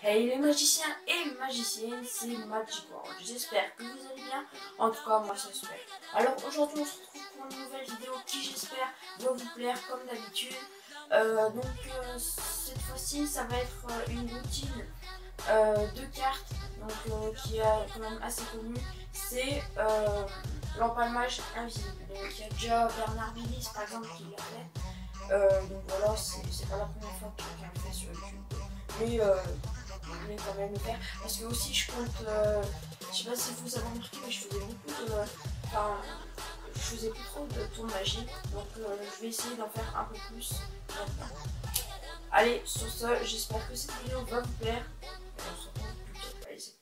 Hey les magiciens et magiciennes, c'est Magic World. J'espère que vous allez bien. En tout cas, moi j'espère. Alors aujourd'hui, on se retrouve pour une nouvelle vidéo qui, j'espère, va vous plaire comme d'habitude. Cette fois-ci, ça va être une routine de cartes qui est quand même assez connue. C'est l'empalmage invisible. Donc il y a déjà Bernard Billis par exemple qui l'a fait. Donc voilà, c'est pas la première fois que quelqu'un le fait sur YouTube. Mais je vais quand même le faire parce que aussi je compte, je sais pas si vous avez remarqué, mais je faisais beaucoup de, je faisais plus trop de tours de magie, donc je vais essayer d'en faire un peu plus maintenant. Allez, sur ce, j'espère que cette vidéo va vous plaire. Et on se retrouve tout de suite. Allez, c'est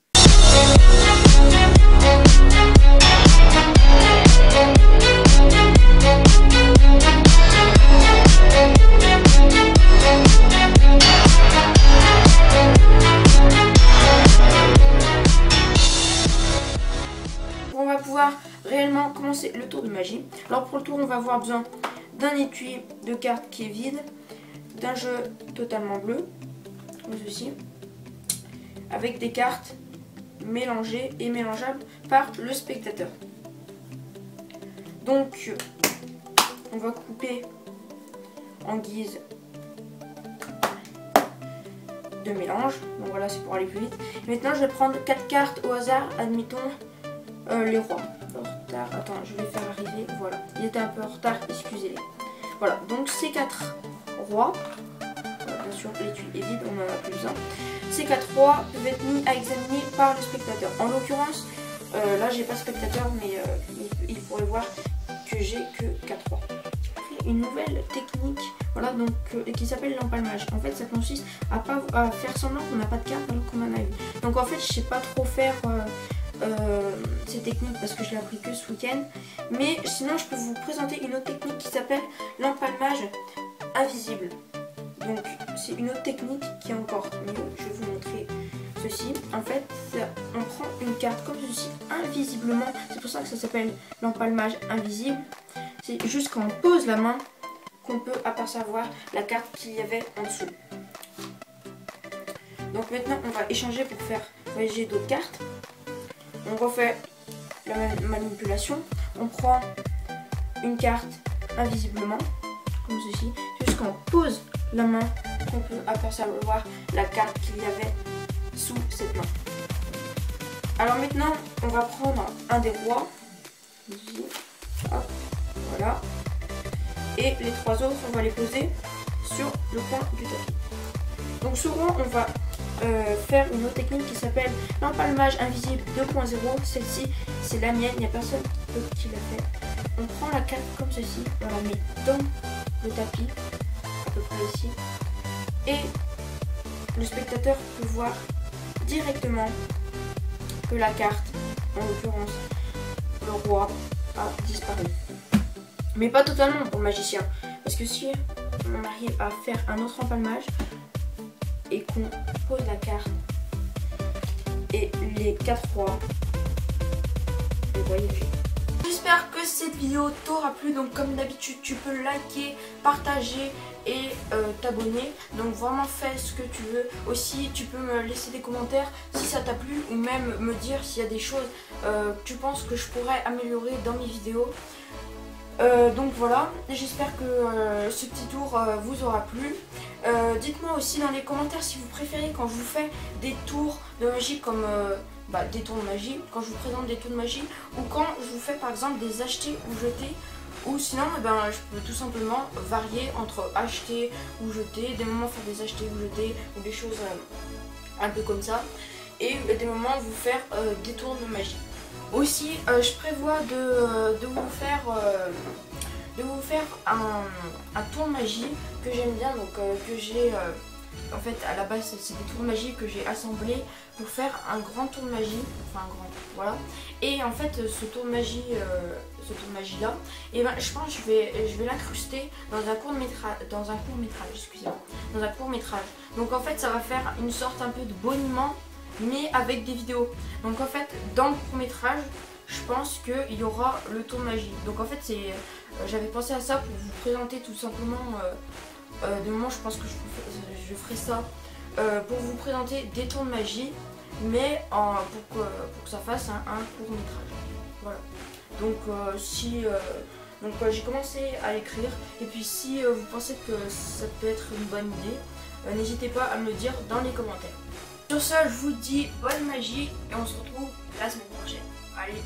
on va pouvoir réellement commencer le tour de magie. Alors pour le tour, on va avoir besoin d'un étui de cartes qui est vide, d'un jeu totalement bleu, comme ceci, avec des cartes mélangées et mélangeables par le spectateur. Donc on va couper en guise de mélange. Donc voilà, c'est pour aller plus vite. Maintenant je vais prendre 4 cartes au hasard, admettons les rois. En retard, attends, je vais faire arriver, voilà, il était un peu en retard, excusez-les. Voilà, donc ces 4 rois, bien sûr l'étui est vide, on en a plus besoin. Ces 4 rois peuvent être mis à examiner par le spectateur. En l'occurrence, là j'ai pas spectateur, mais il pourrait voir que j'ai que 4 rois. Une nouvelle technique, voilà, donc qui s'appelle l'empalmage. En fait, ça consiste à faire semblant qu'on n'a pas de carte alors qu'on en a une. Donc en fait, je sais pas trop faire ces techniques parce que je l'ai appris que ce week-end. Mais sinon, je peux vous présenter une autre technique qui s'appelle l'empalmage invisible. Donc c'est une autre technique qui est encore mieux. Je vais vous montrer ceci. En fait, on prend une carte comme ceci invisiblement. C'est pour ça que ça s'appelle l'empalmage invisible. C'est juste quand on pose la main qu'on peut apercevoir la carte qu'il y avait en dessous. Donc maintenant, on va échanger pour faire voyager d'autres cartes. On refait la même manipulation. On prend une carte invisiblement, comme ceci, juste quand on pose la main qu'on peut apercevoir la carte qu'il y avait sous cette main. Alors maintenant, on va prendre un des rois. Ici. Hop. Voilà. Et les 3 autres, on va les poser sur le coin du tapis. Donc ce roi, on va faire une autre technique qui s'appelle l'empalmage invisible 2.0. Celle-ci, c'est la mienne, il n'y a personne qui l'a fait. On prend la carte comme ceci, on la met dans le tapis, à peu près ici. Et le spectateur peut voir directement que la carte, en l'occurrence le roi, a disparu. Mais pas totalement pour le magicien, parce que si on arrive à faire un autre empalmage et qu'on pose la carte et les 4 rois, les voyager. J'espère que cette vidéo t'aura plu, donc comme d'habitude tu peux liker, partager et t'abonner, donc vraiment fais ce que tu veux. Aussi tu peux me laisser des commentaires si ça t'a plu ou même me dire s'il y a des choses que tu penses que je pourrais améliorer dans mes vidéos. Donc voilà, j'espère que ce petit tour vous aura plu. Dites-moi aussi dans les commentaires si vous préférez quand je vous fais des tours de magie comme des tours de magie, quand je vous présente des tours de magie, ou quand je vous fais par exemple des acheter ou jeter, ou sinon je peux tout simplement varier entre acheter ou jeter, des moments faire des acheter ou jeter, ou des choses un peu comme ça, et des moments vous faire des tours de magie. Aussi, je prévois de vous faire un tour de magie que j'aime bien, donc que j'ai en fait à la base c'est des tours de magie que j'ai assemblés pour faire un grand tour de magie, enfin un grand, voilà. Et en fait ce tour de magie là, et je pense que je vais l'incruster dans un court métrage, donc en fait ça va faire une sorte un peu de boniment, mais avec des vidéos. Donc en fait dans le court métrage je pense qu'il y aura le tour de magie. Donc en fait j'avais pensé à ça pour vous présenter tout simplement des moments. Je pense que je ferai ça pour vous présenter des tours de magie, mais pour que ça fasse un court métrage. Voilà. Donc j'ai commencé à l'écrire, et puis si vous pensez que ça peut être une bonne idée, n'hésitez pas à me le dire dans les commentaires. Sur ça, je vous dis bonne magie et on se retrouve la semaine prochaine. Allez,